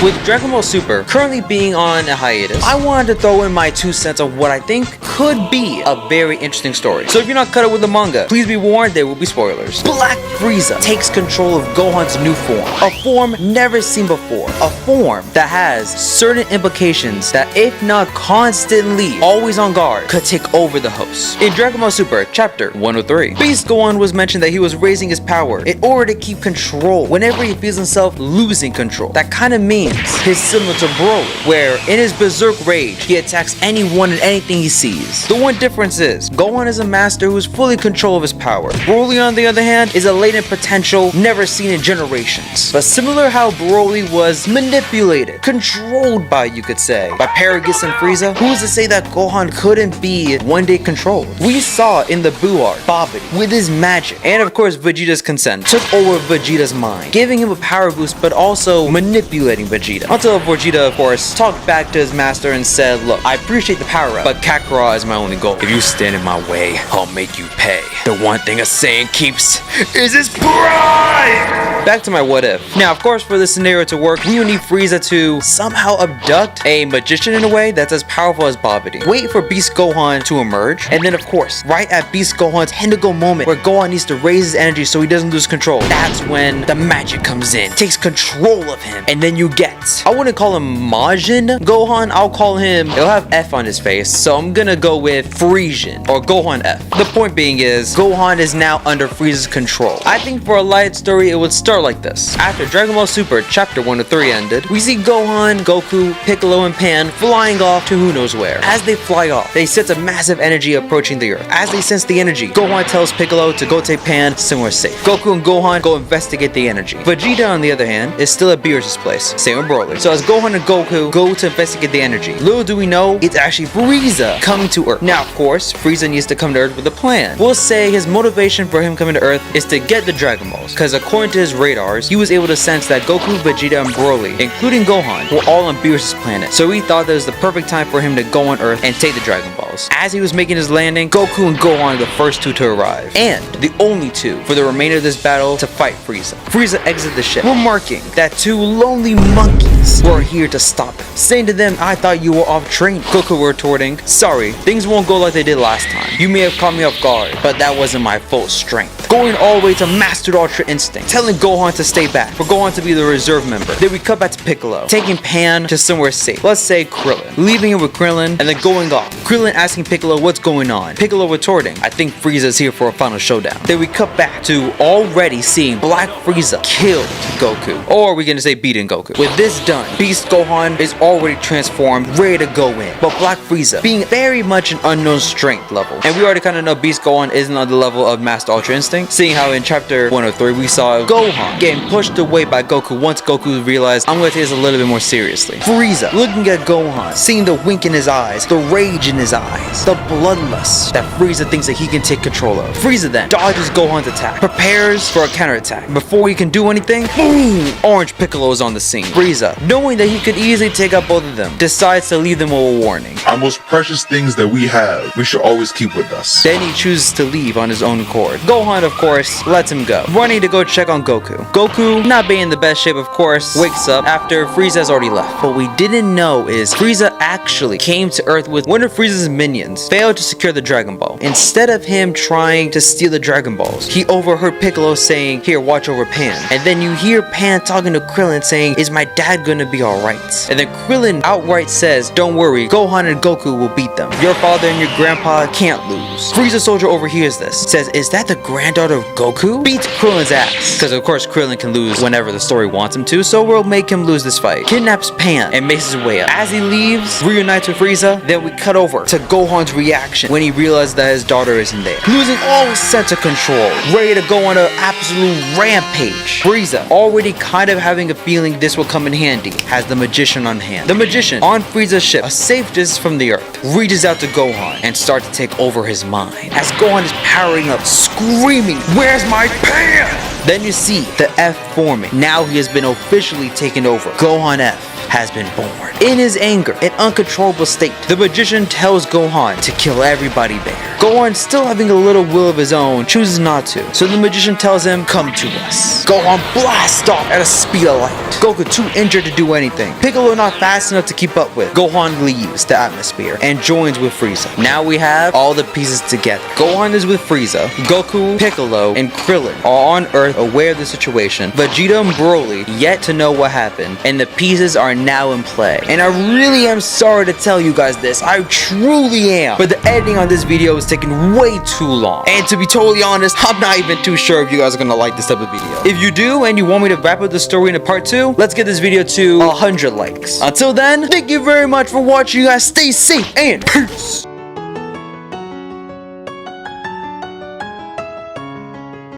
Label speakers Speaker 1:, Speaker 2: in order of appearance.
Speaker 1: With Dragon Ball Super currently being on a hiatus, I wanted to throw in my 2 cents of what I think could be a very interesting story. So if you're not cut up with the manga, please be warned, there will be spoilers. Black Frieza takes control of Gohan's new form, a form never seen before, a form that has certain implications that, if not constantly always on guard, could take over the host. In Dragon Ball Super Chapter 103, Beast Gohan was mentioned that he was raising his power in order to keep control whenever he feels himself losing control. That kind of means he's similar to Broly, where in his berserk rage he attacks anyone and anything he sees. The one difference is Gohan is a master who is fully in control of his power. Broly, on the other hand, is a latent potential never seen in generations. But similar how Broly was manipulated, controlled by, you could say, by Paragus and Frieza, who's to say that Gohan couldn't be one day controlled? We saw in the Buu arc, Babidi, with his magic, and of course Vegeta's consent, took over Vegeta's mind, giving him a power boost but also manipulating Vegeta. Until Vegeta, of course, talked back to his master and said, look, I appreciate the power up, but Kakarot is my only goal. If you stand in my way, I'll make you pay. The one thing a Saiyan keeps is his pride! Back to my what if. Now, of course, for this scenario to work, we would need Frieza to somehow abduct a magician in a way that's as powerful as Babidi. Wait for Beast Gohan to emerge, and then of course, right at Beast Gohan's Hendigo moment where Gohan needs to raise his energy so he doesn't lose control, that's when the magic comes in, takes control of him, and then you get, I wouldn't call him Majin Gohan, I'll call him, he'll have F on his face, so I'm gonna go with Frisian, or Gohan F. The point being is, Gohan is now under Frieza's control. I think for a light story, it would start like this. After Dragon Ball Super Chapter 103 ended, we see Gohan, Goku, Piccolo, and Pan flying off to who knows where. As they fly off, they sense a massive energy approaching the earth. As they sense the energy, Gohan tells Piccolo to go take Pan somewhere safe. Goku and Gohan go investigate the energy. Vegeta, on the other hand, is still at Beerus' place, same with Broly. So as Gohan and Goku go to investigate the energy, little do we know, it's actually Frieza coming to Earth. Now, of course, Frieza needs to come to Earth with a plan. We'll say his motivation for him coming to Earth is to get the Dragon Balls, because according to his radars, he was able to sense that Goku, Vegeta, and Broly, including Gohan, were all on Beerus' planet. So he thought that was the perfect time for him to go on Earth and take the Dragon Balls. As he was making his landing, Goku and Gohan are the first two to arrive, and the only two for the remainder of this battle to fight Frieza. Frieza exited the ship, remarking that 2 lonely monkeys were here to stop him, saying to them, I thought you were off training. Goku retorting, sorry, things won't go like they did last time. You may have caught me off guard, but that wasn't my full strength. Going all the way to Mastered Ultra Instinct, telling Gohan to stay back, for Gohan to be the reserve member. Then we cut back to Piccolo, taking Pan to somewhere safe, let's say Krillin, leaving him with Krillin, and then going off. Krillin asking Piccolo what's going on. Piccolo retorting, I think Frieza's here for a final showdown. Then we cut back to already seeing Black Frieza killed Goku, or we're gonna say beating Goku. With this done, Beast Gohan is already transformed, ready to go in, but Black Frieza being very much an unknown strength level, and we already kind of know Beast Gohan isn't on the level of Master Ultra Instinct, seeing how in Chapter 103 we saw Gohan getting pushed away by Goku once Goku realized, I'm going to take this a little bit more seriously. Frieza looking at Gohan, seeing the wink in his eyes, the rage in his eyes, the bloodlust that Frieza thinks that he can take control of. Frieza then dodges Gohan's attack, prepares for a counterattack. Before he can do anything, boom! Orange Piccolo is on the scene. Frieza, knowing that he could easily take out both of them, decides to leave them with a warning.
Speaker 2: Our most precious things that we have, we should always keep with us.
Speaker 1: Then he chooses to leave on his own accord. Gohan, of course, lets him go, running to go check on Goku. Goku, not being in the best shape, of course, wakes up after Frieza has already left. What we didn't know is Frieza actually came to Earth with one of Frieza's minions, failed to secure the Dragon Ball. Instead of him trying to steal the Dragon Balls, he overheard Piccolo saying, here, watch over Pan. And then you hear Pan talking to Krillin saying, is my dad gonna be alright? And then Krillin outright says, don't worry, Gohan and Goku will beat them. Your father and your grandpa can't lose. Frieza Soldier overhears this, says, is that the granddaughter of Goku? Beats Krillin's ass, because of course Krillin can lose whenever the story wants him to, so we'll make him lose this fight. Kidnaps Pan and makes his way up. As he leaves, reunites with Frieza, then we cut over to Gohan's reaction when he realizes that his daughter isn't there. Losing all sense of control, ready to go on an absolute rampage. Frieza, already kind of having a feeling this will come in handy, has the magician on hand. The magician, on Frieza's ship, a safe distance from the earth, reaches out to Gohan and starts to take over his mind. As Gohan is powering up, screaming, where's my Pan? Then you see the F forming. Now he has been officially taken over. Gohan F has been born. In his anger and uncontrollable state, the magician tells Gohan to kill everybody there. Gohan, still having a little will of his own, chooses not to. So the magician tells him, come to us. Gohan blasts off at a speed of light. Goku too injured to do anything. Piccolo not fast enough to keep up with. Gohan leaves the atmosphere and joins with Frieza. Now we have all the pieces together. Gohan is with Frieza. Goku, Piccolo, and Krillin are on Earth aware of the situation. Vegeta and Broly yet to know what happened. And the pieces are now in play. And I really am sorry to tell you guys this. I truly am. But the editing on this video is taking way too long. And to be totally honest, I'm not even too sure if you guys are gonna like this type of video. If you do and you want me to wrap up the story in a part 2, let's get this video to 100 likes. Until then, thank you very much for watching. You guys stay safe and peace.